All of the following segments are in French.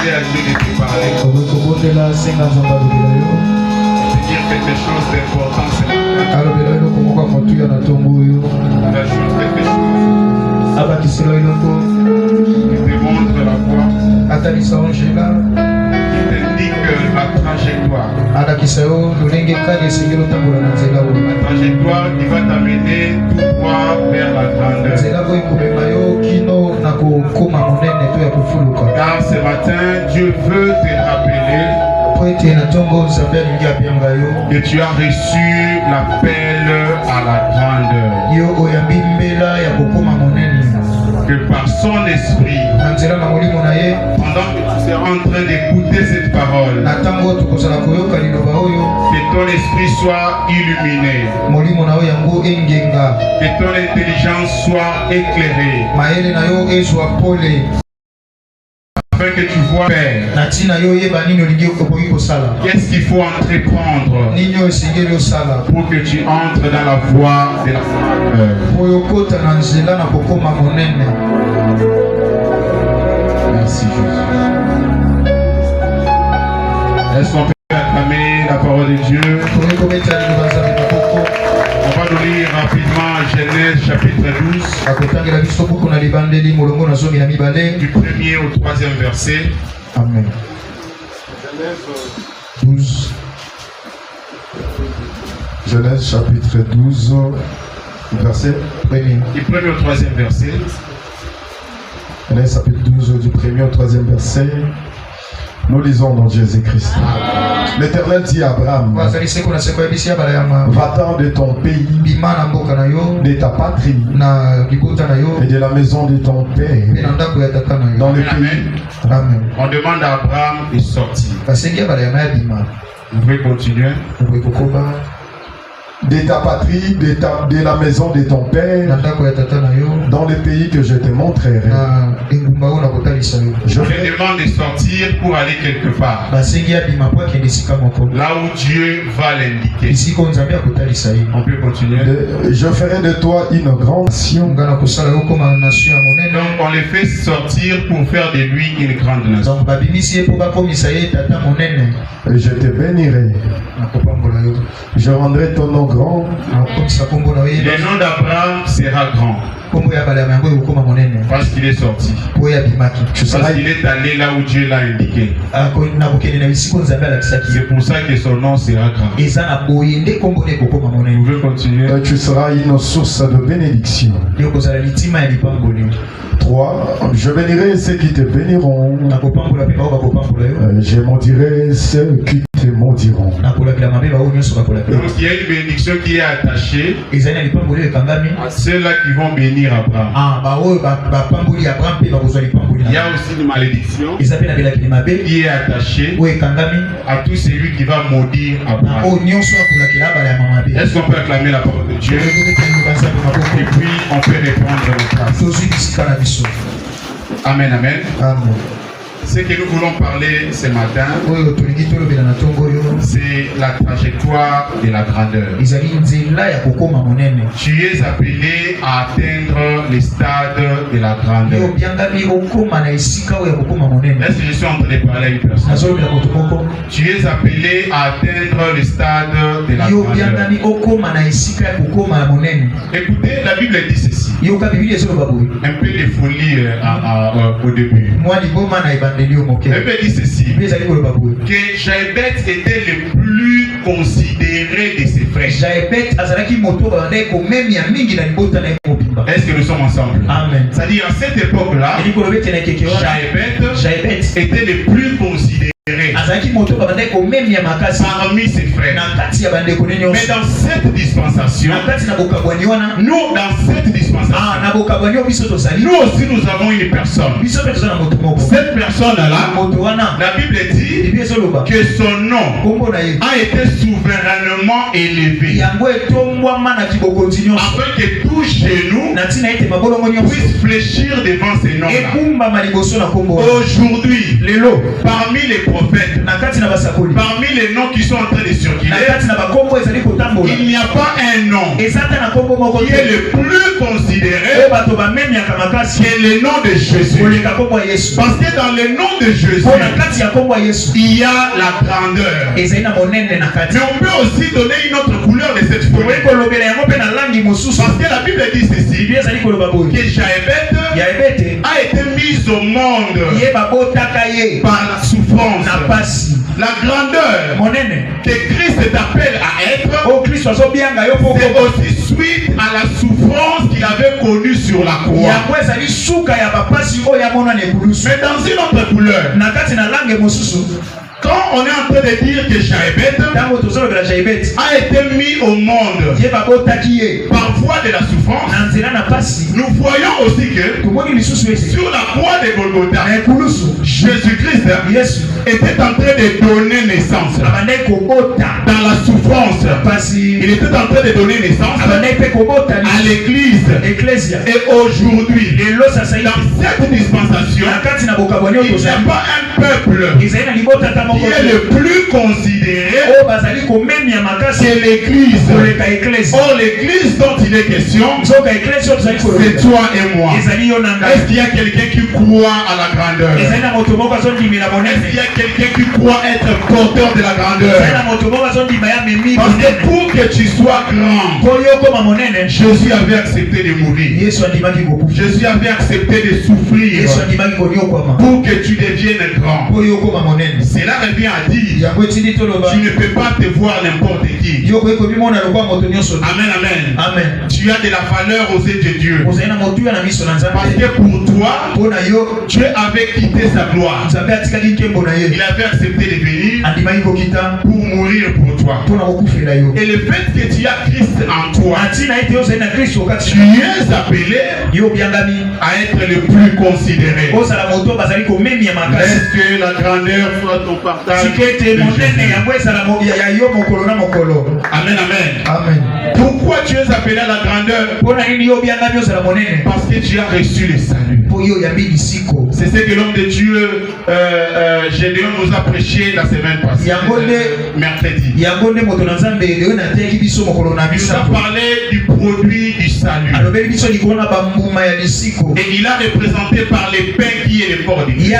demander à Dieu de te parler. De dire quelque chose d'important ce matin. Tu ajoutes quelque chose qui te montre la voie, qui t'indique la trajectoire. La trajectoire qui va t'amener tout droit vers la grandeur. Car ce matin, Dieu veut te rappeler que tu as reçu l'appel à la grandeur. Que par son esprit, pendant que tu seras en train d'écouter cette parole, que ton esprit soit illuminé, que ton intelligence soit éclairée, afin que tu vois Père, qu'est-ce qu'il faut entreprendre pour que tu entres dans la voie de la merci Jésus. Est-ce qu'on peut acclamer la parole de Dieu? On va nous lire rapidement Genèse chapitre 12. Du 1er au 3e verset. Amen. Genèse 12. Genèse chapitre 12, verset 1er. Du 1er au 3e verset. Genèse chapitre 12, du 1er au 3e verset. Nous lisons dans Jésus-Christ. L'Éternel dit à Abraham, va-t'en de ton pays, de ta patrie et de la maison de ton père dans le pays. Amen. On demande à Abraham de sortir. Vous pouvez continuer. De ta patrie, de la maison de ton père, dans le pays que je te montrerai. Je te demande de sortir pour aller quelque part. Là où Dieu va l'indiquer. On peut continuer. Je ferai de toi une grande nation. Donc on les fait sortir pour faire de lui une grande nation. Et je te bénirai. Je rendrai ton nom grand. Le nom d'Abraham sera grand. Parce qu'il est sorti. Parce qu'il est allé là où Dieu l'a indiqué. C'est pour ça que son nom sera grand. Vous pouvez continuer. Tu seras une source de bénédiction. 3. Je bénirai ceux qui te béniront. Je maudirai ceux qui te maudiront. Donc il y a une bénédiction qui est attachée à ceux-là qui vont bénir Abraham. Il y a aussi une malédiction qui est attachée à tout celui qui va maudire Abraham. Est-ce qu'on peut acclamer la parole de Dieu? Et puis on peut répondre nos places. Amen, amen. Amen. Ce que nous voulons parler ce matin, c'est la trajectoire de la grandeur. Tu es appelé à atteindre les stades de la grandeur. Est-ce que je suis en train de parler à une personne? Tu es appelé à atteindre les stades de la grandeur. Écoutez, la Bible dit ceci. Un peu de folie au début. Elle dit ceci, que Jaébet était le plus considéré de ses frères. Est-ce que nous sommes ensemble? Amen. C'est-à-dire, à cette époque-là, Jaébet était le plus considéré parmi ses frères. Mais dans cette dispensation, nous, dans cette dispensation, nous aussi nous avons une personne. Cette personne-là, la Bible dit que son nom a été souverainement élevé, afin que tout genou puisse fléchir devant ces noms-là. Aujourd'hui, parmi les prophètes, parmi les noms qui sont en train de circuler, il n'y a pas un nom qui est le plus considéré que le nom de Jésus. Parce que dans le nom de Jésus, il y a la grandeur. Mais on peut aussi donner une autre couleur de cette folie. Parce que la Bible dit ceci, que Jaébet a été mise au monde par la souffrance. La grandeur que Christ t'appelle à être, c'est aussi suite à la souffrance qu'il avait connue sur la croix. Mais dans une autre couleur, quand on est en train de dire que Jaébet a été mis au monde par voie de la souffrance, nous voyons aussi que sur la croix de Golgotha, Jésus-Christ était en train de donner naissance dans la souffrance. Il était en train de donner naissance à l'église. Et aujourd'hui, dans cette dispensation, il n'y a pas un peuple qui est le plus considéré que l'église. Or, l'église dont il est question, c'est toi et moi. Est-ce qu'il y a quelqu'un qui croit à la grandeur? Est-ce qu'il y a quelqu'un qui croit être porteur de la grandeur? Parce que pour que tu sois grand, Jésus avait accepté de mourir. Jésus avait accepté de souffrir pour que tu deviennes grand. Cela revient à dire, tu ne peux pas te voir n'importe qui. Amen, amen. Amen. Tu as de la valeur aux yeux de Dieu. Parce que pour toi, Dieu avait quitté sa gloire. Il avait accepté de venir pour mourir pour toi. Et le fait que tu as Christ en toi, tu es appelé à être le plus considéré. Laisse que la grandeur soit ton partage. Amen, amen. Amen. Pourquoi tu es appelé à la grandeur? Parce que tu as reçu le salut. C'est ce que l'homme de Dieu Gédéon nous a prêché la semaine passée, mercredi. Il nous a parlé du produit du salut. Et il a représenté par les pains qui est le corps de Christ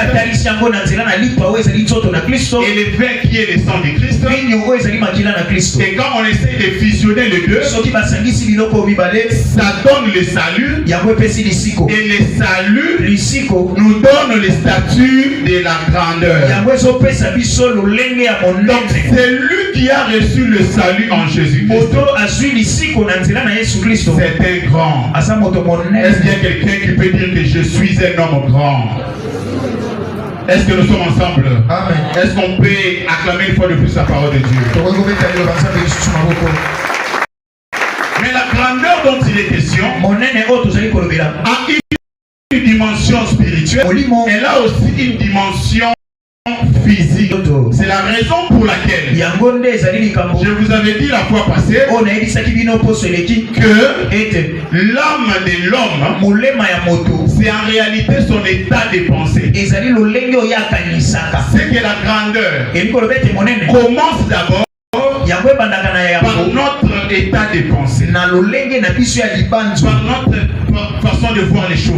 et le vin qui est le sang de Christ. Et quand on essaie de fusionner les deux, ça donne le salut. Et le salut nous donne le statut de la grandeur. Donc c'est lui qui a reçu le salut en Jésus-Christ. C'est un grand. Est-ce qu'il y a quelqu'un qui peut dire que je suis un homme grand? Est-ce que nous sommes ensemble? Amen. Est-ce qu'on peut acclamer une fois de plus la parole de Dieu? Mais la grandeur dont il est question a une dimension spirituelle. Elle a aussi une dimension physique. C'est la raison pour laquelle je vous avais dit la fois passée que l'âme de l'homme, c'est en réalité son état de pensée. C'est que la grandeur commence d'abord par notre état de pensée, par notre façon de voir les choses,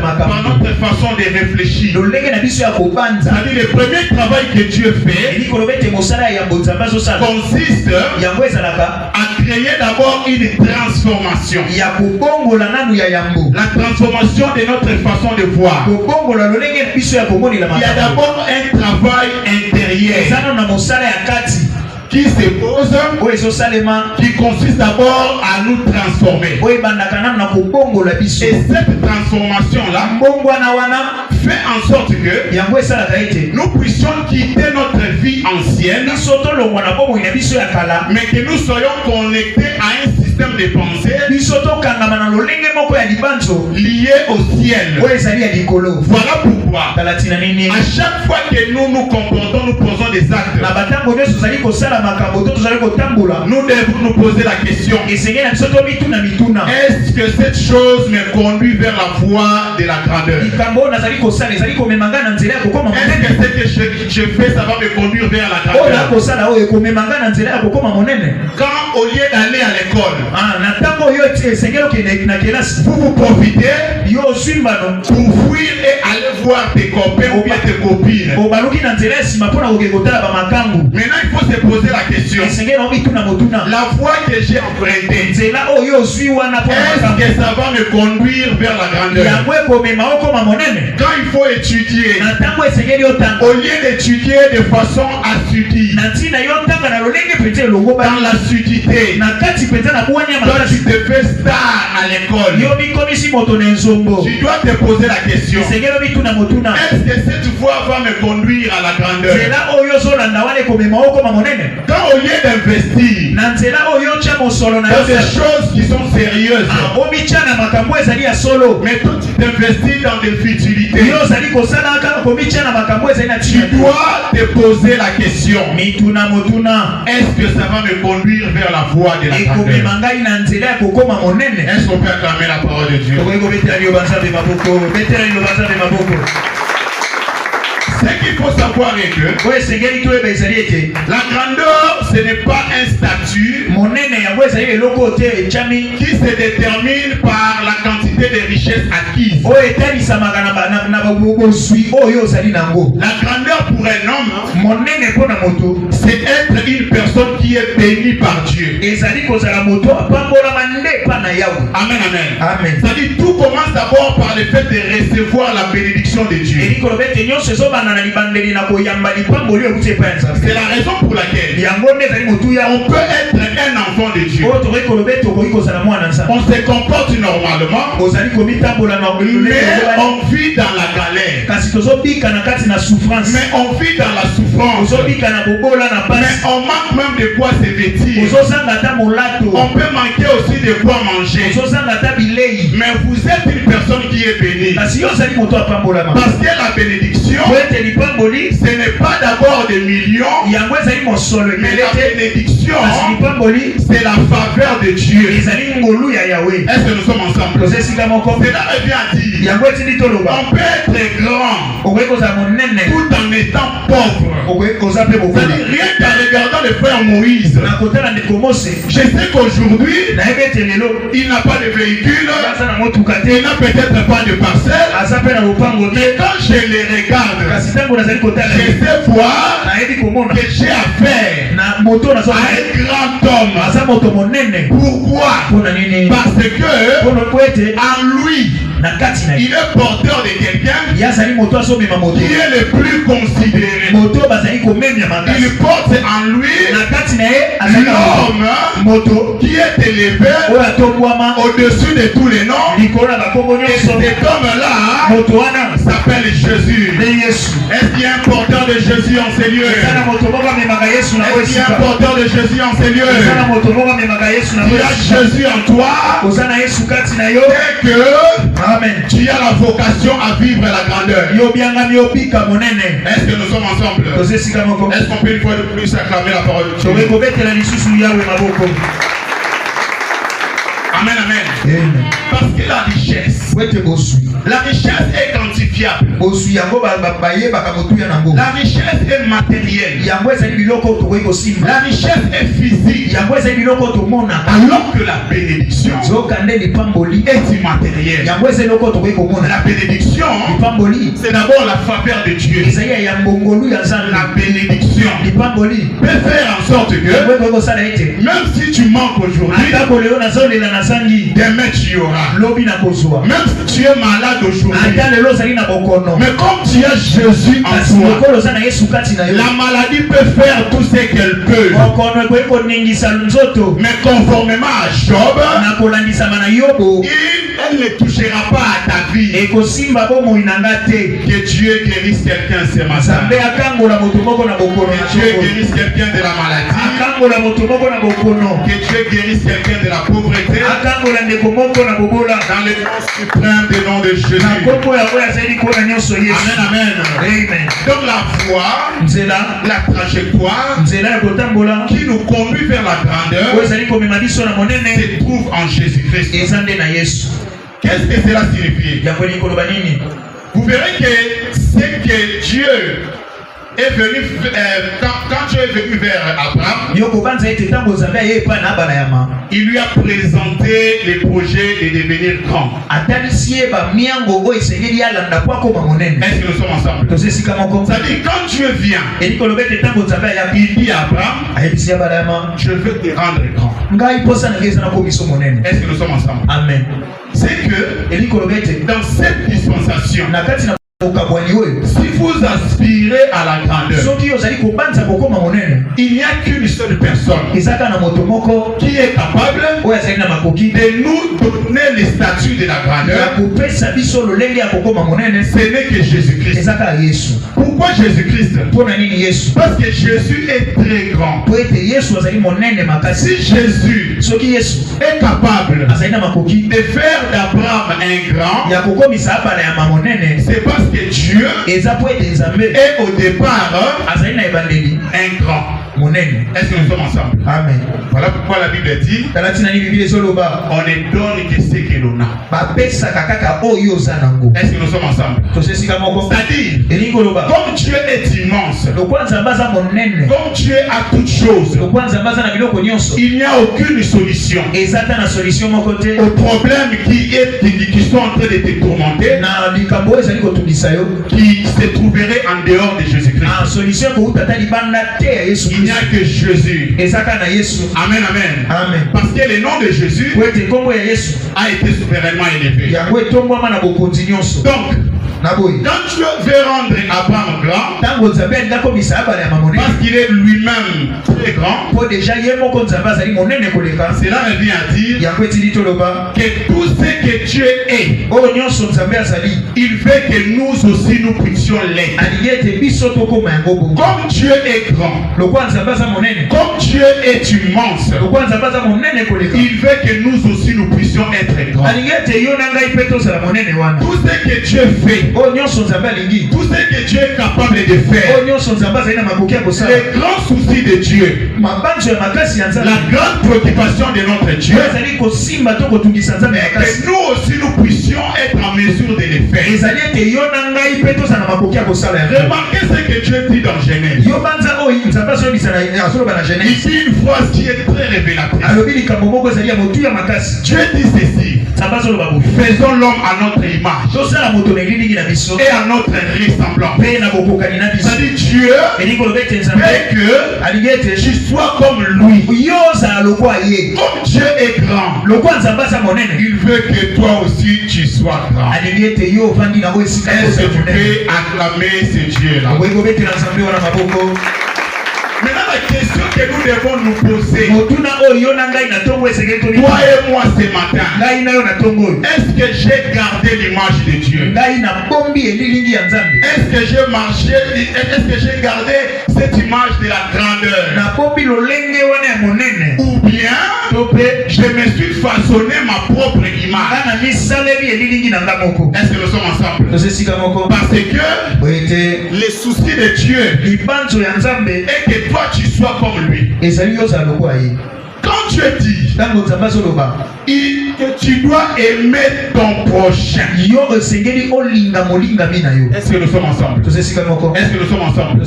par notre façon de réfléchir. C'est-à-dire le premier travail que Dieu fait consiste à créer d'abord une transformation. La transformation de notre façon de voir. Il y a d'abord un travail intérieur qui se pose, qui consiste d'abord à nous transformer. Et cette transformation-là fait en sorte que nous puissions quitter notre vie ancienne, mais que nous soyons connectés à un système de pensée lié au ciel. Voilà pourquoi à chaque fois que nous nous comportons, nous posons des actes, nous devons nous poser la question: est-ce que cette chose me conduit vers la voie de la grandeur? Est-ce que ce que je fais, ça va me conduire vers la grandeur? Quand au lieu d'aller à l'école, vous vous profitez pour fuir et aller voir tes copains ou bien tes copines. Maintenant il faut se poser la question: la voie que j'ai empruntée, est-ce que ça va me conduire vers la grandeur? Quand il faut étudier, au lieu d'étudier de façon assidue, dans l'assiduité, toi tu te fais star à l'école, tu dois te poser la question: est-ce que cette voie va me conduire à la grandeur? Quand au lieu d'investir dans des choses qui sont sérieuses, mais toi tu t'investis dans des futilités, tu dois te poser la question: est-ce que ça va me conduire vers la voie de la grandeur? Est-ce qu'on peut acclamer la parole de Dieu? Ce qu'il faut savoir est que la grandeur, ce n'est pas un statut qui se détermine par la quantité de richesses acquises. La grandeur pour un homme, c'est être une personne qui est bénie par Dieu. Amen, amen. C'est-à-dire tout commence d'abord par le fait de recevoir la bénédiction de Dieu. C'est la raison pour laquelle on peut être un enfant de Dieu. On se comporte normalement, mais on vit dans la galère. Mais on vit dans la souffrance. Mais on manque même de quoi se vêtir. On peut manquer aussi de quoi manger. Mais vous êtes une personne qui est bénie. Parce que la bénédiction, ce n'est pas d'abord des millions, mais la bénédiction, c'est la faveur de Dieu. Est-ce que nous sommes ensemble? Cela revient à dire: on peut être grand tout en étant pauvre. C'est-à-dire, rien qu'en regardant le frère Moïse, je sais qu'aujourd'hui il n'a pas de véhicule, il n'a peut-être pas de parcelle, mais quand je les regarde, je sais voir que j'ai affaire à un grand homme. Pourquoi? Parce que en lui, il est porteur de quelqu'un qui est le plus considéré. Il porte en lui l'homme qui est élevé au-dessus de tous les noms. Et cet homme-là s'appelle Jésus. Est-ce qu'il y a un porteur de Jésus en ces lieux? Est-ce qu'il y a un porteur de Jésus en ces lieux? Il y a Jésus en toi et que tu as la vocation à vivre la grandeur. Est-ce que nous sommes ensemble? Est-ce qu'on peut une fois de plus acclamer la parole de Dieu? Amen, amen. Parce que la richesse est quantifiable. La richesse est matérielle. La richesse est physique. Alors que la bénédiction est immatérielle. La bénédiction, c'est d'abord la faveur de Dieu. La bénédiction peut faire en sorte que même si tu manques aujourd'hui, demain tu auras. Même si tu es malade aujourd'hui, mais comme tu as Jésus en toi, la maladie peut faire tout ce qu'elle peut. Mais conformément à Job, elle elle ne touchera pas à ta vie. Et que Dieu guérisse quelqu'un ce matin. Que Dieu guérisse quelqu'un de la maladie. Que Dieu guérisse quelqu'un de la pauvreté. Dans le nom suprême du nom de Jésus. Amen, amen. Donc la voie, la trajectoire qui nous conduit vers la grandeur se trouve en Jésus-Christ. Qu'est-ce que cela signifie? Vous verrez que c'est que Dieu est venu, quand Dieu est venu vers Abraham, il lui a présenté les projets de devenir grand. Est-ce que nous sommes ensemble? C'est-à-dire quand Dieu vient, il dit à Abraham, je veux te rendre grand. Est-ce que nous sommes ensemble? Amen. C'est que dans cette dispensation, si vous aspirez à la grandeur, il n'y a qu'une seule personne qui est capable de nous donner les statuts de la grandeur. Ce n'est que Jésus-Christ. Pourquoi Jésus-Christ? Parce que Jésus est très grand. Si Jésus est capable de faire d'Abraham un grand, c'est parce que Dieu est au départ un grand. Est-ce que nous sommes ensemble? Amen. Voilà pourquoi la Bible dit on ne donne que ce que l'on a. Est-ce que nous sommes ensemble? C'est-à-dire, comme Dieu est immense, comme Dieu a toutes choses, il n'y a aucune solution aux problèmes qui sont en train de te tourmenter, qui se trouveraient en dehors de Jésus-Christ. Il n'y a que Jésus. Amen, amen. Parce que le nom de Jésus a été souverainement élevé. Donc, quand Dieu veut rendre Abraham grand, parce qu'il est lui-même très grand, cela revient à dire que tout ce que Dieu est, il veut que nous aussi nous puissions l'être. Comme Dieu est grand, comme Dieu est immense, il veut que nous aussi nous puissions être grands. Tout ce que Dieu fait, tout ce que Dieu est capable de faire, les grands soucis de Dieu, la grande préoccupation de notre Dieu, que nous aussi nous puissions être en mesure de le faire. Remarquez ce que Dieu dit dans Genèse. Ici une phrase qui est très révélatrice. Dieu dit ceci: faisons l'homme à notre image et à notre ressemblance. C'est-à-dire Dieu veut que tu sois comme lui. Comme Dieu est grand, il veut que toi aussi tu sois grand. Est-ce que tu peux acclamer ce Dieu-là? Maintenant, la question que nous devons nous poser, toi et moi ce matin, est-ce que j'ai gardé l'image de Dieu? Est-ce que j'ai marché? Est-ce que j'ai gardé cette image de la grandeur? Ou bien je me suis façonné ma propre image? Est-ce que nous sommes ensemble? Parce que les soucis de Dieu est que toi tu sois comme lui. Quand Dieu dit que tu dois aimer ton prochain, est-ce que nous sommes ensemble? Est-ce que nous sommes ensemble?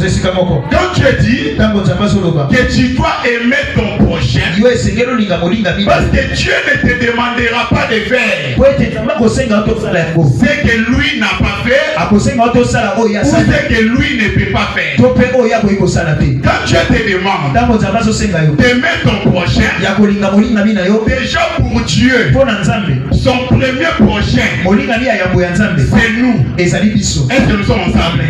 Quand Dieu dit que tu dois aimer ton prochain, parce que Dieu ne te demandera pas de faire ce que lui n'a pas fait ou ce que lui ne peut pas faire. Quand Dieu te demande d'aimer ton prochain, déjà pour Dieu, son premier prochain, c'est nous. Est-ce que nous sommes ensemble?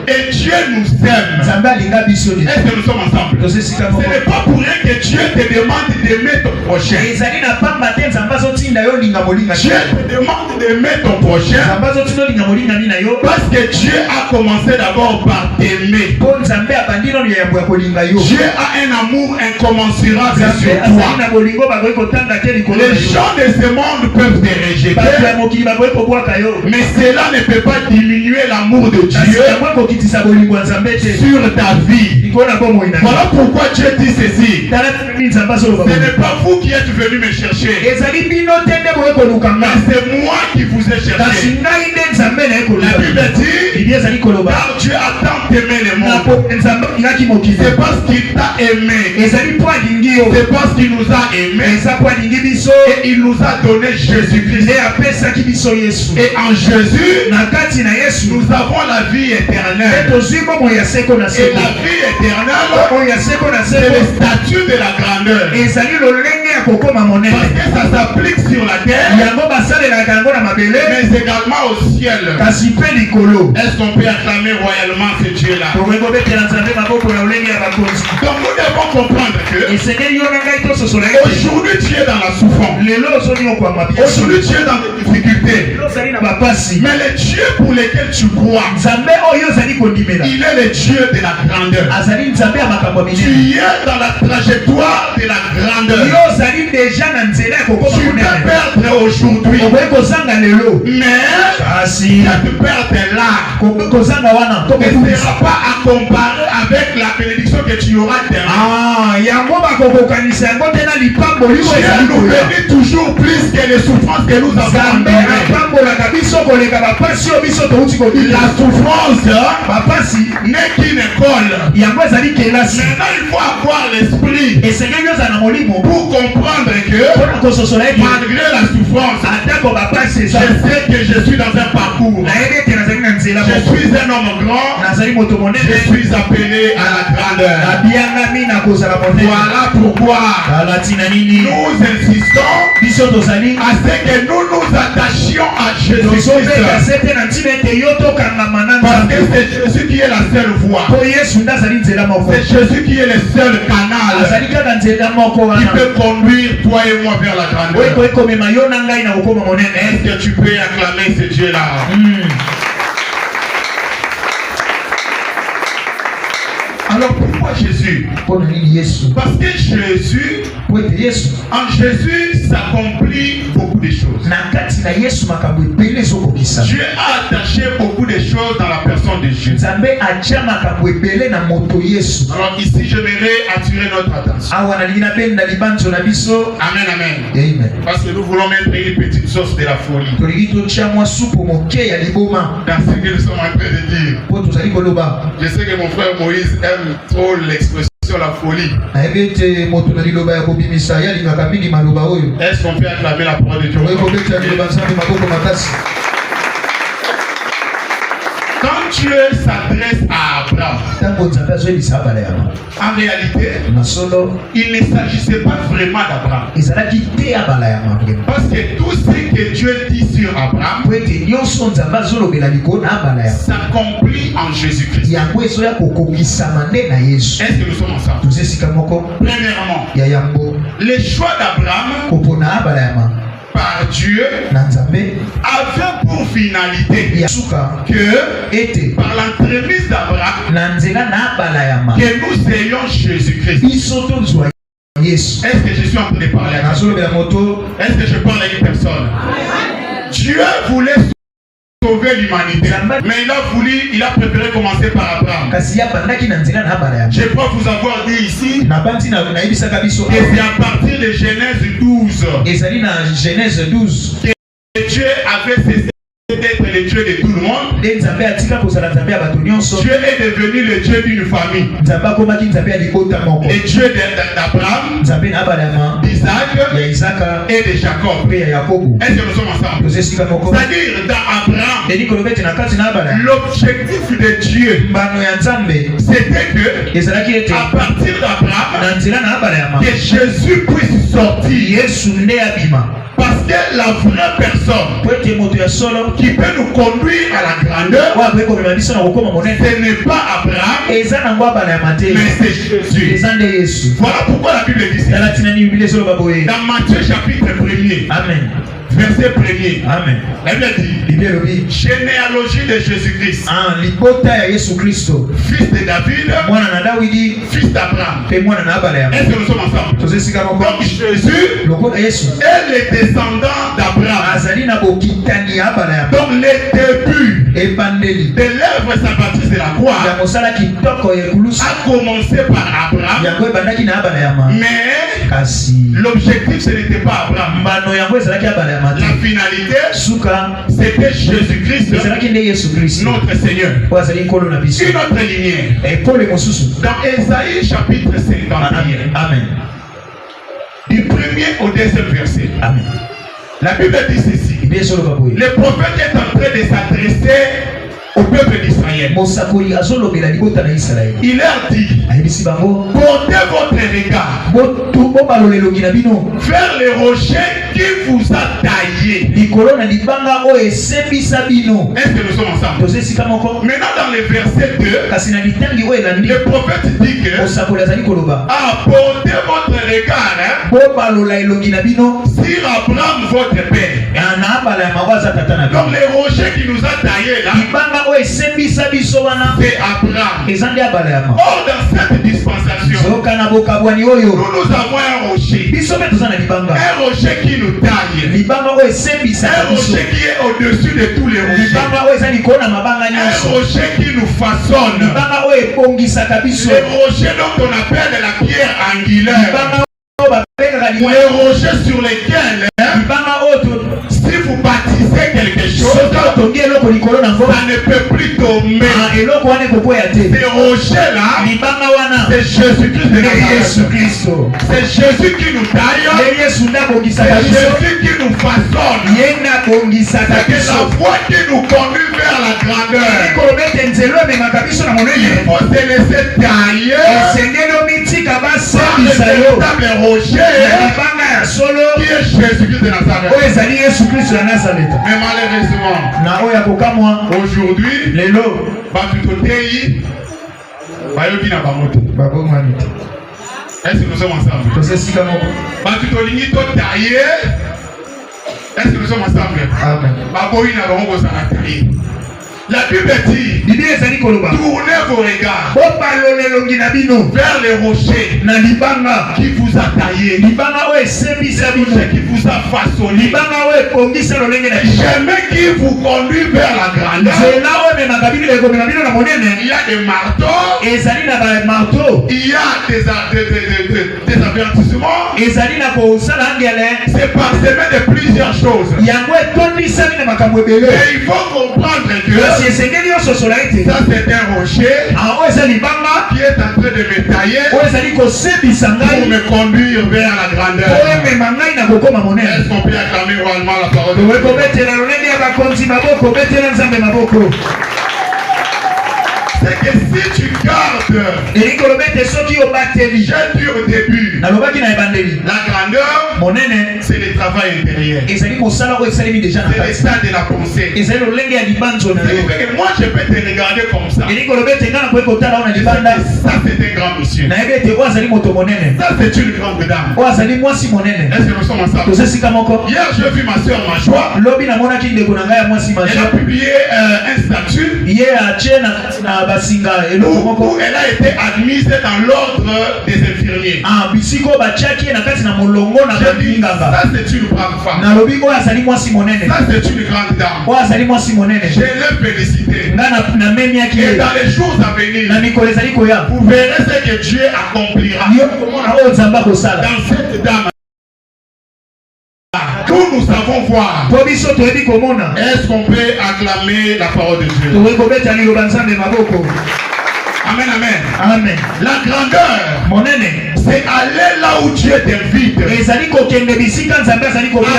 Et Dieu nous aime. Est-ce que nous sommes ensemble? Ce n'est pas pour rien que Dieu te demande d'aimer ton prochain. Dieu te demande d'aimer ton prochain parce que Dieu a commencé d'abord par t'aimer. Dieu a un amour incommensurable sur toi. Les gens de ce monde peuvent te rejeter, mais cela ne peut pas diminuer l'amour de Dieu sur ta vie. Voilà pourquoi Dieu dit ceci. Ce n'est pas vous qui êtes venus me chercher, mais c'est moi qui vous ai cherché. La Bible dit, car Dieu a tant aimé le monde. C'est parce qu'il t'a aimé. C'est parce qu'il nous a aimés. Et il nous a donné Jésus-Christ. Et en Jésus, nous avons la vie éternelle. Et la vie éternelle, c'est le statut de la grandeur. Parce que ça s'applique sur la terre, mais également au ciel. Est-ce qu'on peut acclamer royalement ce Dieu-là? Donc nous devons comprendre que aujourd'hui tu es dans la souffrance. Aujourd'hui tu es dans des difficultés. Mais le Dieu pour lequel tu crois, il est le Dieu de la grandeur. Tu es dans la trajectoire de la grandeur. Tu peux perdre aujourd'hui, mais cette perte est là. Ne sera pas à comparer avec la bénédiction que tu auras demain. Dieu nous bénit toujours plus que les souffrances que nous avons endurées. La souffrance n'est qu'une école. Maintenant il faut avoir l'esprit pour comprendre que malgré la souffrance, je sais que je suis dans un parcours. Je suis un homme grand. Je suis appelé à la grandeur. Voilà pourquoi nous insistons à ce que nous nous attachions à Jésus-Christ. Parce que c'est Jésus qui est la seule voie. C'est Jésus qui est le seul canal qui peut conduire toi et moi vers la grandeur. Est-ce que tu peux acclamer ce Dieu-là? Alors pourquoi Jésus? Parce que Jésus, en Jésus s'accomplit beaucoup de choses. Dieu a attaché beaucoup de choses dans la personne de Jésus. Alors ici j'aimerais attirer notre attention. Amen, amen. Parce que nous voulons mettre une petite sauce de la folie dans ce que nous sommes en train de dire. Je sais que mon frère Moïse aime trop l'expression la folie. Est-ce qu'on peut acclamer la parole de Dieu? Quand Dieu s'adresse à Abraham, en réalité, il ne s'agissait pas vraiment d'Abraham. Parce que tout ce que Dieu dit sur Abraham s'accomplit en Jésus-Christ. Est-ce que nous sommes ensemble? Premièrement, le choix d'Abraham par Dieu avait pour finalité que par l'entremise d'Abraham que nous ayons Jésus-Christ. Est-ce que je suis en train de parler? Est-ce que je parle à une personne? Dieu voulait sauver l'humanité, mais il a préféré commencer par Abraham. Je peux vous avoir dit ici que c'est à partir de Genèse 12 que Dieu avait cessé d'être le Dieu de tout le monde. Dieu est devenu le Dieu d'une famille. Et Dieu d'Abraham, d'Isaac et de Jacob. Est-ce que nous sommes ensemble? C'est-à-dire dans Abraham, l'objectif de Dieu, c'était que à partir d'Abraham, que Jésus puisse sortir. Parce que la vraie personne qui peut nous conduire à la grandeur, ce n'est pas Abraham, mais c'est Jésus. Voilà pourquoi la Bible dit ça. Dans Matthieu chapitre 1er. Amen. Verset 1er. Amen. La Bible dit généalogie de Jésus-Christ. Fils de David. Fils d'Abraham. Est-ce que nous sommes ensemble? Donc Jésus est le descendant d'Abraham. Donc les débuts de l'œuvre salvatrice de la croix a commencé par Abraham. Mais l'objectif ce n'était pas Abraham. La finalité, c'était Jésus-Christ, notre Seigneur. Une autre lignée. Dans Ésaïe chapitre 51, Amen. du premier au deuxième verset, Amen. La Bible dit ceci. Le prophète est en train de s'adresser au peuple d'Israël. Il leur dit, portez votre regard vers les rochers qui vous a taillé. Est-ce que nous sommes ensemble? Maintenant dans le verset 2, le prophète dit que portez votre regard sur Abraham votre père. Donc les rochers qui nous a taillé là, c'est Abraham. Or dans cette dispensation, nous avons un rocher. Un rocher qui nous taille. Un rocher qui est au-dessus de tous les rochers. Un rocher qui nous façonne. Le rocher dont on appelle la pierre angulaire. Les rochers sur lesquels, si vous baptisez quelque chose, ça ne peut plus tomber. Ces rochers-là, c'est Jésus-Christ de Nazareth. C'est Jésus qui nous taille. C'est Jésus qui nous façonne. C'est que la voie qui nous conduit vers la grandeur. Il faut se laisser tailler par le véritable rocher qui est Jésus-Christ de Nazareth. Mais malheureusement, aujourd'hui, est-ce que nous sommes ensemble? Est-ce que nous sommes ensemble? Amen. La Bible dit, tournez vos regards vers les rochers qui vous a taillé, les rochers qui vous a façonné, jamais qui vous conduit vers la grandeur. Il y a des marteaux, il y a des avertissements, c'est parsemé de plusieurs choses. Et il faut comprendre que ça c'est un rocher qui est en train de me tailler pour me conduire vers la grandeur. Est-ce qu'on peut acclamer royalement la parole de Dieu? C'est que si tu gardes, j'ai dit au début, la grandeur, c'est le travail intérieur. C'est l'état de la pensée. Moi je peux te regarder comme ça. Ça c'est un grand monsieur. Ça c'est une grande dame. Est-ce que nous sommes ensemble? Hier j'ai vu ma soeur Majoie. Elle a publié un statut où elle a été admise dans l'ordre des infirmiers. J'ai dit, ça c'est une brave femme. Ça c'est une grande dame. Je l'ai félicité. Et dans les jours à venir, vous verrez ce que Dieu accomplira dans cette dame. Tout nous savons voir. Est-ce qu'on peut acclamer la parole de Dieu? Amen, amen. Amen. La grandeur, c'est aller là où Dieu t'invite.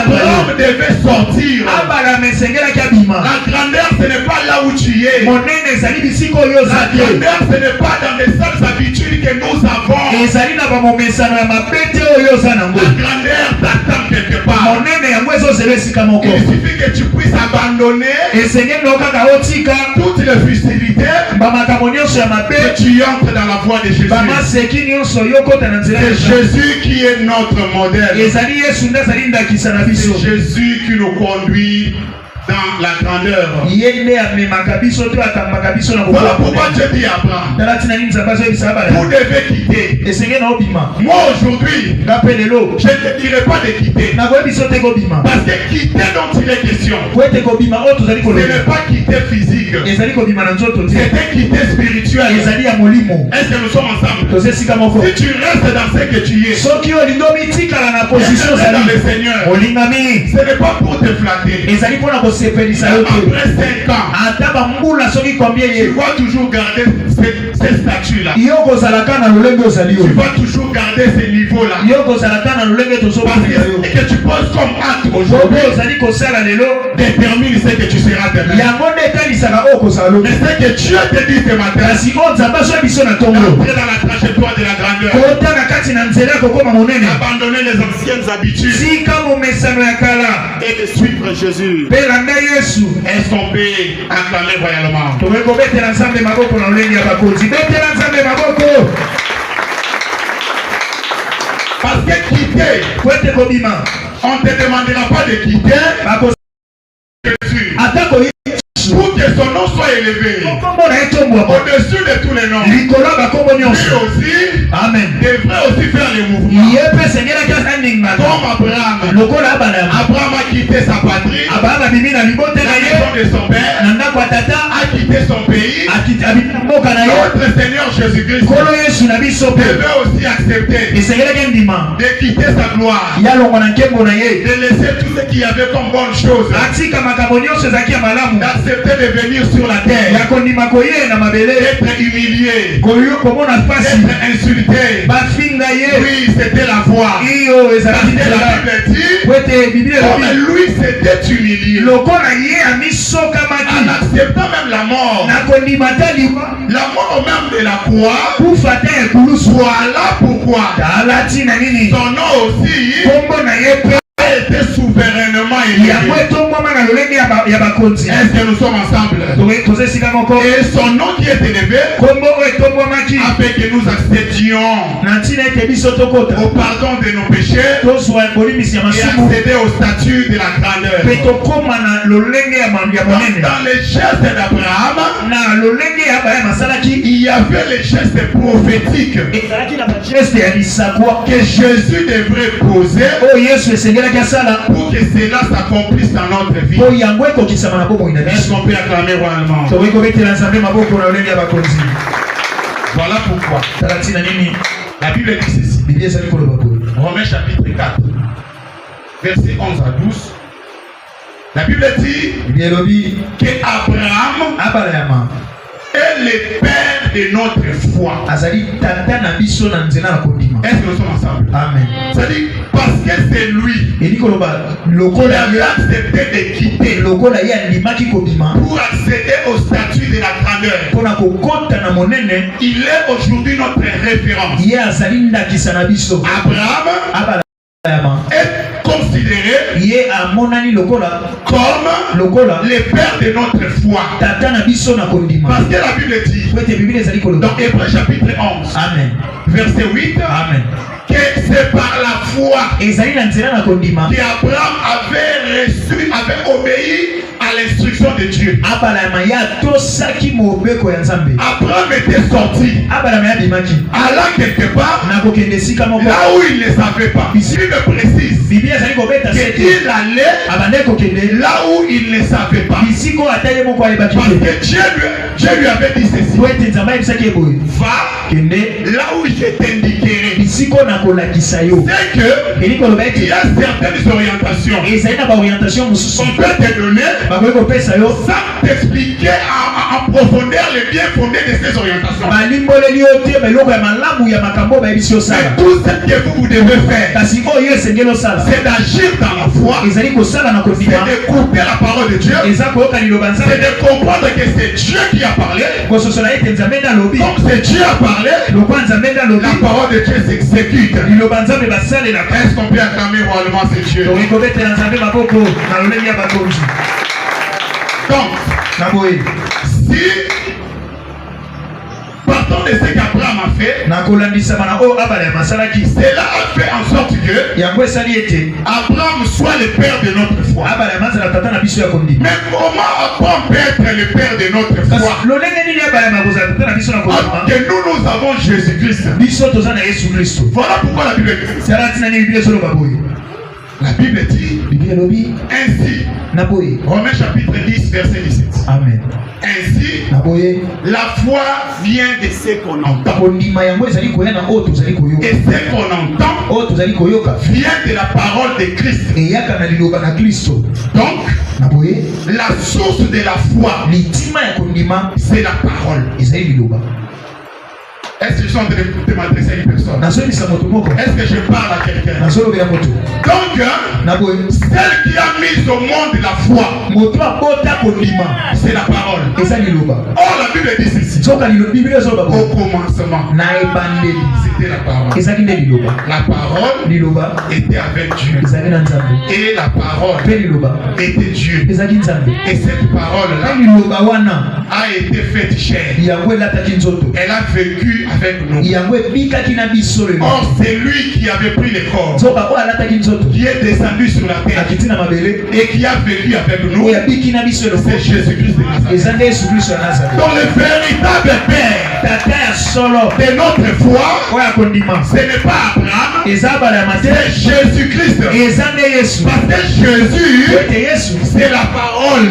Abraham devait sortir. La grandeur, ce n'est pas là où tu es. La grandeur, ce n'est pas dans les seules habitudes que nous avons. La grandeur t'attend quelque part. Il suffit que tu puisses abandonner toutes les festivités que tu entres dans la voie de Jésus. C'est Jésus qui est notre modèle. C'est Jésus qui nous conduit dans la grandeur. Voilà pourquoi Dieu dit à Abraham, vous devez quitter. Moi aujourd'hui, je ne te dirai pas de quitter. Parce que quitter dont il est question, ce n'est pas quitter physique, c'est quitter spirituel. Est-ce que nous sommes ensemble? Si tu restes dans ce que tu es, dans le Seigneur, ce n'est pas pour te flatter. Après 5 ans, tu vas toujours garder ces statuts-là. Tu vas toujours garder ces niveaux-là. Parce que ce que tu poses comme acte aujourd'hui détermine ce que tu seras demain. Mais ce que Dieu te dit ce matin, entrer dans la trajectoire de la grandeur, abandonner les anciennes habitudes et de suivre Jésus. Est-ce qu'on peut acclamer royalement? Parce que quitter, on ne te demandera pas de quitter Jésus. Pour que son nom soit élevé au-dessus de tous les noms. Lui aussi devrait aussi faire les mouvements comme Abraham. Abraham a quitté sa patrie, la maison de son père, a quitté son pays. Notre Seigneur Jésus-Christ devait aussi accepter de quitter sa gloire, de laisser tout ce qu'il y avait comme bonne chose, d'accepter de venir sur la terre, d'être humilié, d'être insulté. Oui, c'était la voie. Parce que la Bible dit, lui s'était humilié en acceptant même la mort. La mort même de la croix. Voilà pourquoi son nom aussi a été souverainement élevé. Est-ce que nous sommes ensemble? Et son nom qui est élevé afin que nous accédions au pardon de nos péchés et accéder au statut de la grandeur. Dans les gestes d'Abraham, il y avait les gestes prophétiques que Jésus devrait poser pour que cela s'accomplisse dans notre vie. Est-ce qu'on peut acclamer royalement? Voilà pourquoi la Bible dit ceci. Romains chapitre 4, versets 11 à 12. La Bible dit que Abraham est le père de notre foi. Est-ce que nous sommes ensemble? Amen. C'est-à-dire parce que c'est lui qui avait accepté de quitter pour accéder au statut de la grandeur. Il est aujourd'hui notre référence. Abraham est considéré comme le père de notre foi. Parce que la Bible dit dans Hébreux chapitre 11, Amen. Verset 8, Amen, que c'est par la foi qu'Abraham avait obéi à l'instruction de Dieu. Abraham était sorti allant quelque part là où il ne savait pas. Ici il me précise qu'il allait là où il ne savait pas. Parce que Dieu lui avait dit ceci: va là où je t'indiquerai. c'est que il y a certaines orientations qu'on peut te donner sans t'expliquer en profondeur les bien fondés de ces orientations. Mais tout ce que vous devez faire, c'est d'agir dans la foi, c'est de couper la parole de Dieu, c'est de comprendre que c'est Dieu qui a parlé. Comme c'est Dieu a parlé, la parole de Dieu s'exécute. Est-ce qu'on peut acclamer royalement c'est Dieu? Donc, si partant de ce qu'Abraham a fait, cela a fait en sorte que Abraham soit le père de notre foi. Mais comment Abraham peut être le père de notre foi? Alors que nous avons Jésus-Christ. Voilà pourquoi la Bible dit. La Bible dit ainsi. Romains chapitre 10 verset 17. Amen. Ainsi, la foi vient de ce qu'on entend. Et ce qu'on entend vient de la parole de Christ. Donc, la source de la foi, c'est la parole. Est-ce que je suis en train de m'adresser à une personne? Est-ce que je parle à quelqu'un? Donc, celle qui a mis au monde la foi, c'est la parole. Or, la Bible dit ceci. Au commencement, c'était la parole. La parole était avec Dieu. Et la parole était Dieu. Et cette parole-là a été faite chair. Elle a vécu avec nous. Or, c'est lui qui avait pris le corps, qui est descendu sur la terre et qui a vécu avec nous. C'est Jésus-Christ de Nazareth. Donc, le véritable père de notre foi, ce n'est pas Abraham, c'est Jésus-Christ. Parce que Jésus, c'est la parole.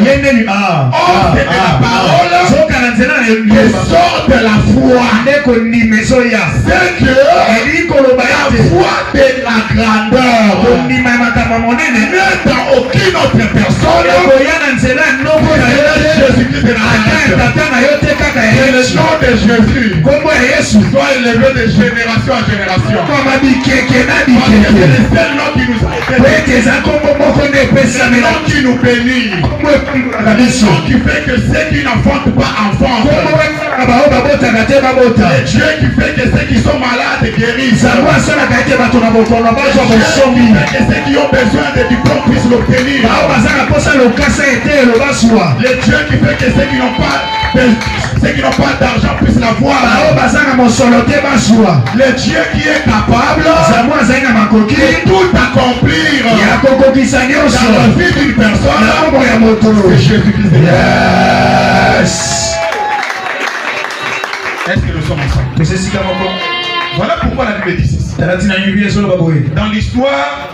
Or, c'est de la parole qui sort de la foi. C'est que la foi de la grandeur n'est dans aucune autre personne. Jésus-Christ de Nazareth. Le nom de Jésus soit élevé de génération en génération. Parce que c'est le seul nom qui nous a été donné. C'est le nom qui nous bénit. Le nom qui fait que ceux qui n'enfantent pas enfantent. Le Dieu qui fait que ceux qui sont malades guérissent. Le Dieu qui fait que ceux qui ont besoin de diplômes puissent l'obtenir. Le Dieu qui fait que ceux qui n'ont pas d'argent puissent l'avoir. Le Dieu qui est capable de tout accomplir dans la vie d'une personne, c'est Jésus-Christ. Est-ce que nous sommes ensemble? Voilà pourquoi la Bible dit ceci. Dans l'histoire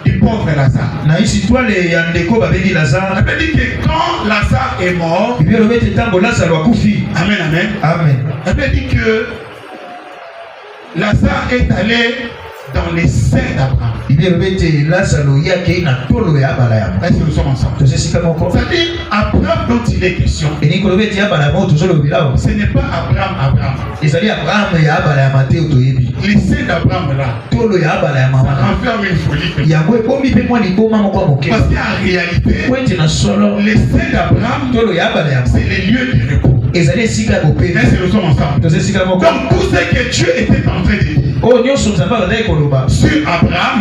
du pauvre Lazare, la Bible dit que quand Lazare est mort, Amen, amen. La Bible dit que Lazare est allé dans les seins d'Abraham. Est-ce que nous sommes ensemble? C'est-à-dire, Abraham dont il est question, ce n'est pas Abraham. Les seins d'Abraham là, ça renferme une folie. Parce qu'en réalité, les seins d'Abraham, c'est les lieux du repos. Est-ce que nous sommes ensemble? Donc tout ce que Dieu était en train de dire sur Abraham,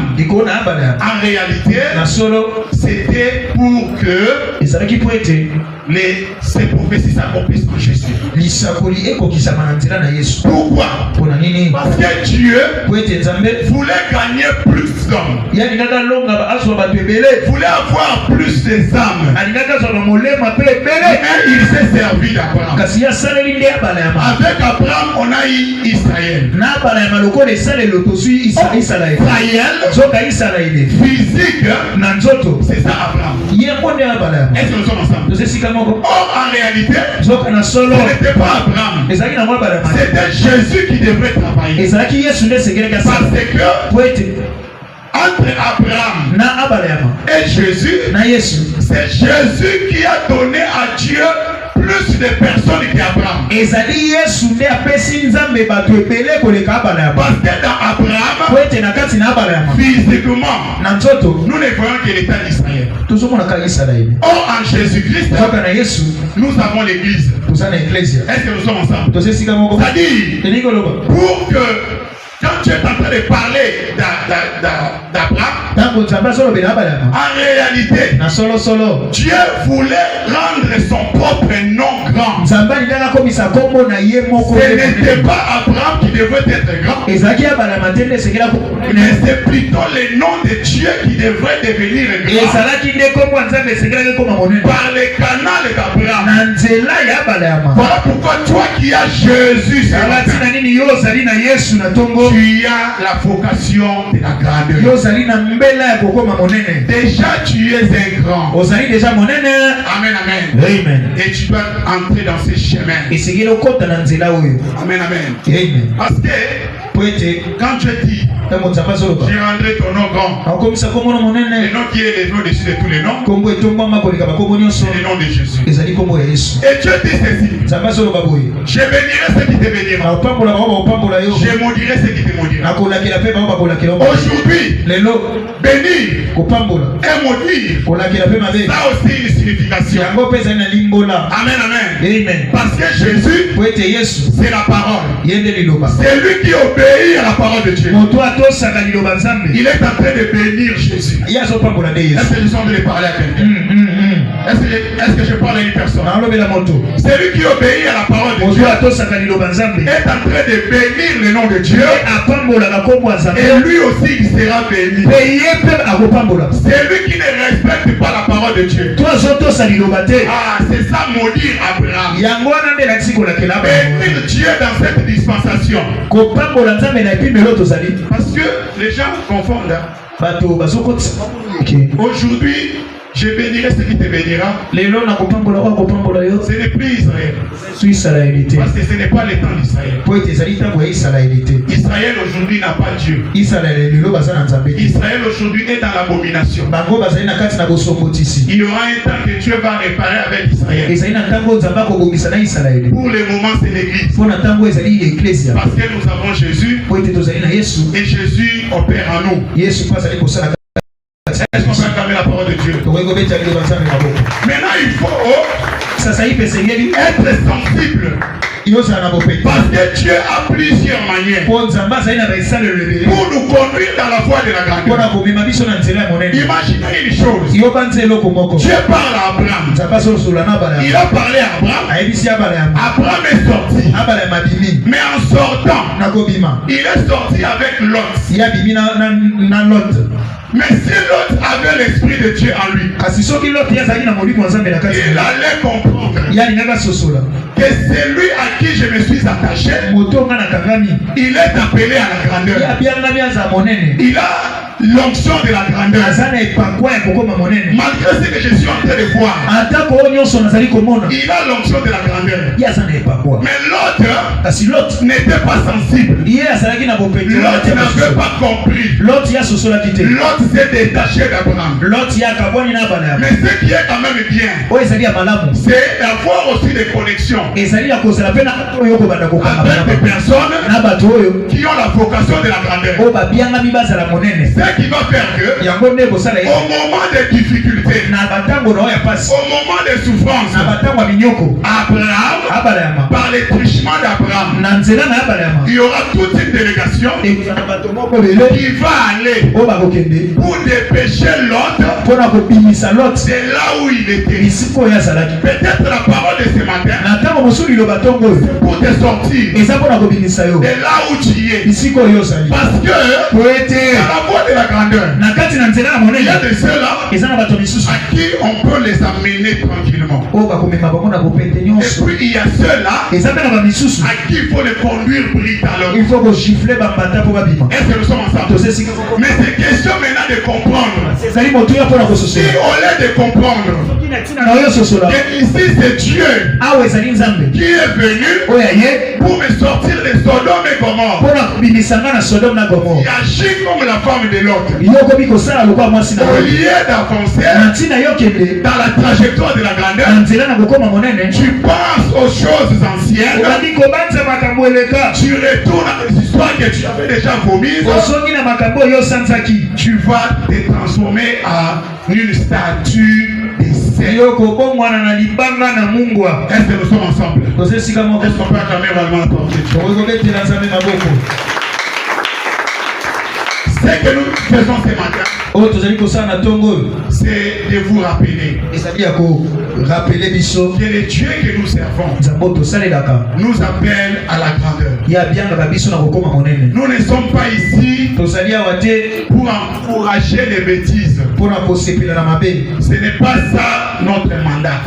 en réalité, c'était pour que ces prophéties s'accomplissent en Jésus. Pourquoi? Parce que Dieu voulait gagner plus d'hommes, voulait avoir plus des âmes, mais il s'est servi d'Abraham. Avec Abraham, on a eu Israël. Israël physique, c'est ça Abraham. Est-ce que nous sommes ensemble? Or, en réalité, réalité, ce n'était pas Abraham. C'était Jésus qui devrait travailler. Parce que entre Abraham et Jésus, c'est Jésus qui a donné à Dieu plus de personnes qu'Abraham. Parce que dans Abraham, physiquement, nous ne voyons que l'État d'Israël. Or, en Jésus-Christ, nous avons l'Église. Est-ce que nous sommes ensemble? C'est-à-dire, pour que quand tu es en train de parler d'Abraham, en réalité, Dieu voulait rendre son propre nom grand. Ce n'était pas Abraham qui devait être grand, mais c'est plutôt le nom de Dieu qui devrait devenir grand par le canal d'Abraham. Voilà pourquoi toi qui as Jésus, tu as la vocation de la grandeur. Déjà tu es un grand. Amen, amen. Amen. Et tu dois entrer dans ces chemins. Amen, amen. Parce que quand je dis j'ai rendu ton nom grand, le nom qui est le nom dessus de tous les noms, c'est le nom de Jésus. Et Dieu dit ceci: je bénirai ce qui te bénira, je maudirai ce qui te maudira. Aujourd'hui, bénir et maudire, ça aussi une signification. Amen, amen. Parce que Jésus, c'est la parole. C'est lui qui obéit à la parole de Dieu. Il est en train de bénir Jésus. Est-ce que je suis en train de parler à quelqu'un? Est-ce que je parle à une personne? C'est lui qui obéit à la parole de Dieu. Est en train de bénir le nom de Dieu. Et lui aussi il sera béni. C'est lui qui ne respecte pas la parole de Dieu. Ah, c'est ça maudire Abraham. Bénir Dieu dans cette dispensation. Parce que les gens confondent. Aujourd'hui, je bénirai ce qui te bénira. Ce n'est plus Israël. Parce que ce n'est pas le temps d'Israël. Israël aujourd'hui n'a pas Dieu. Israël aujourd'hui est dans l'abomination. Il y aura un temps que Dieu va réparer avec Israël. Pour le moment, c'est l'Église. Parce que nous avons Jésus. Et Jésus opère en nous. Est-ce qu'on peut acclamer la parole de Dieu? Maintenant, il faut être sensible. Parce que Dieu a plusieurs manières pour nous conduire dans la voie de la grandeur. Imaginez une chose. Dieu parle à Abraham. Il a parlé à Abraham. Abraham est sorti. Mais en sortant, il est sorti avec Lot. Mais si Lot avait l'esprit de Dieu en lui, il allait comprendre que c'est lui à qui je me suis attaché. Il est appelé à la grandeur. Il a l'onction de la grandeur. Malgré ce que je suis en train de voir, il a l'onction de la grandeur. Mais l'autre n'était pas sensible. L'autre n'avait pas compris. L'autre s'est détaché d'Abraham. Mais ce qui est quand même bien, c'est d'avoir aussi des connexions avec des personnes qui ont la vocation de la grandeur. Ce qui va faire que au moment des difficultés, au moment des souffrances, Abraham, par les truchements d'Abraham, il y aura toute une délégation qui va aller pour dépêcher l'autre. C'est là où il était. Peut-être la parole de ce matin pour te sortir de là où tu es. Parce que la voie de la grandeur, il y a de ceux-là à qui on peut les amener tranquillement. Et puis il y a ceux-là à qui il faut les conduire brutalement. Est-ce que nous sommes ensemble? Mais c'est question maintenant de comprendre. Si au lieu de comprendre, Et ici c'est Dieu qui est venu pour me sortir de Sodome et Gomorrhe. Il agit comme la femme de l'autre. Au lieu d'avancer dans la trajectoire de la grandeur, tu penses aux choses anciennes, tu retournes à des histoires que tu avais déjà vomises, tu vas te transformer en une statue de sel. Est-ce que nous sommes ensemble? Est-ce qu'on peut acclamer vraiment porter Dieu? Ce que nous faisons ce matin, c'est de vous rappeler que le Dieu que nous servons nous appelle à la grandeur. Nous ne sommes pas ici pour encourager les bêtises. Ce n'est pas ça notre mandat.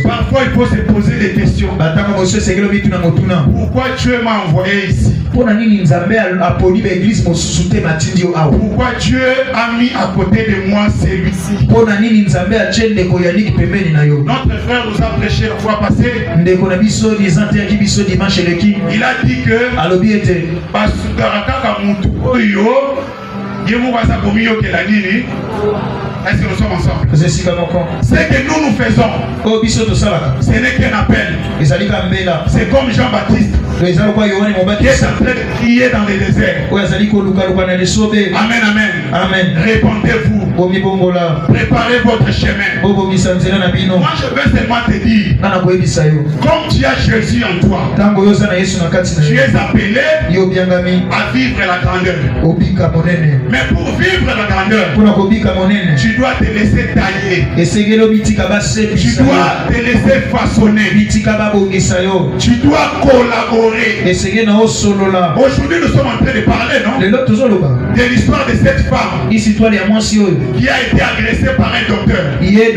Parfois il faut se poser des questions. Pourquoi Dieu m'a envoyé ici? Pourquoi Dieu a mis à côté de moi celui-ci? Notre frère nous a prêché la fois passée. Il a dit que est-ce que nous sommes ensemble? Ce que nous faisons, ce n'est qu'un appel. C'est comme Jean-Baptiste qui est en train de crier dans les déserts. Amen, amen. Amen. Répondez-vous. Préparez votre chemin. Moi je veux seulement te dire, comme tu as Jésus en toi, tu es appelé à vivre la grandeur. Mais pour vivre la grandeur, tu dois te laisser tailler. Tu dois te laisser façonner. Tu dois collaborer. Aujourd'hui nous sommes en train de parler, non, de l'histoire de cette femme qui a été agressée par un docteur. Les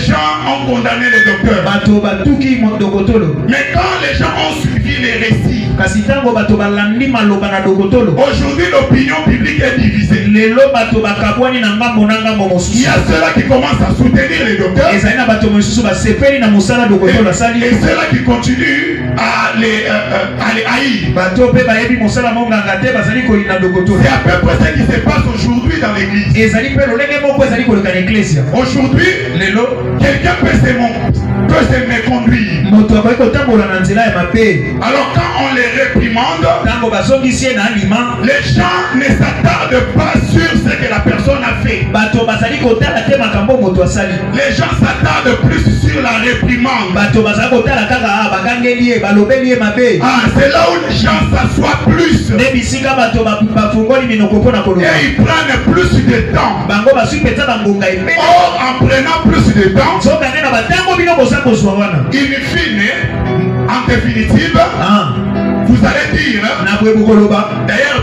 gens ont condamné le docteur. Mais quand les gens ont suivi les récits, aujourd'hui l'opinion publique est divisée. Il y a ceux-là qui commencent à soutenir les docteurs et ceux-là qui continuent à les haïr. C'est à peu près ce qui se passe aujourd'hui dans l'église. Aujourd'hui, quelqu'un peut se méconduire. Alors quand on les réprimande, les gens ne s'attardent pas sur ce que la personne a fait. Les gens s'attardent plus sur la réprimande. C'est là où les gens s'assoient plus. Et ils prennent plus de temps. Or, en prenant plus de temps, in fine, en définitive, vous allez dire, d'ailleurs,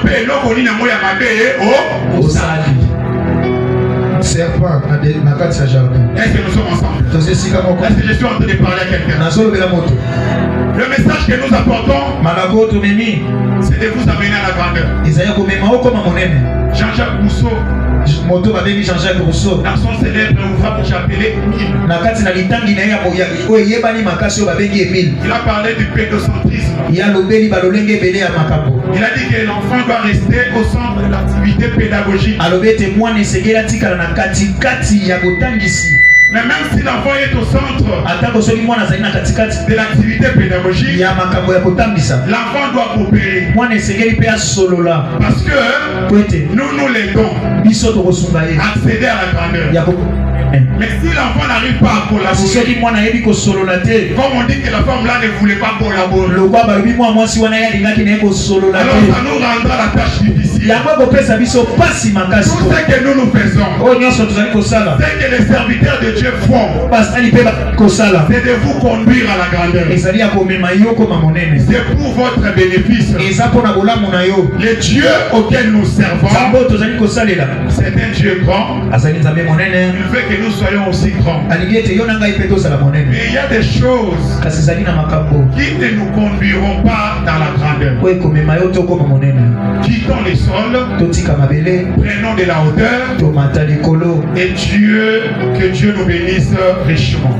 serpent est-ce que nous sommes ensemble? Est-ce que je suis en train de parler à quelqu'un? Le message que nous apportons, c'est de vous amener à la grandeur. Jean-Jacques Rousseau, dans son célèbre ouvrage appelé Émile, il a parlé du pédocentrisme. Il a dit que l'enfant doit rester au centre de l'activité pédagogique. Mais même si l'enfant est au centre de l'activité pédagogique, l'enfant doit coopérer. Parce que nous l'aidons à accéder à la grandeur. Mais si l'enfant n'arrive pas à collaborer, comme on dit que la femme là ne voulait pas collaborer, alors ça nous rendra la tâche difficile. Tout ce que nous faisons, c'est que les serviteurs de Dieu font, c'est de vous conduire à la grandeur. C'est pour votre bénéfice. Le Dieu auquel nous servons, c'est un Dieu grand. Il veut que nous soyons aussi grands. Mais il y a des choses qui ne nous conduiront pas dans la grandeur. Quittons les sols, prenons de la hauteur, et que Dieu nous bénisse richement.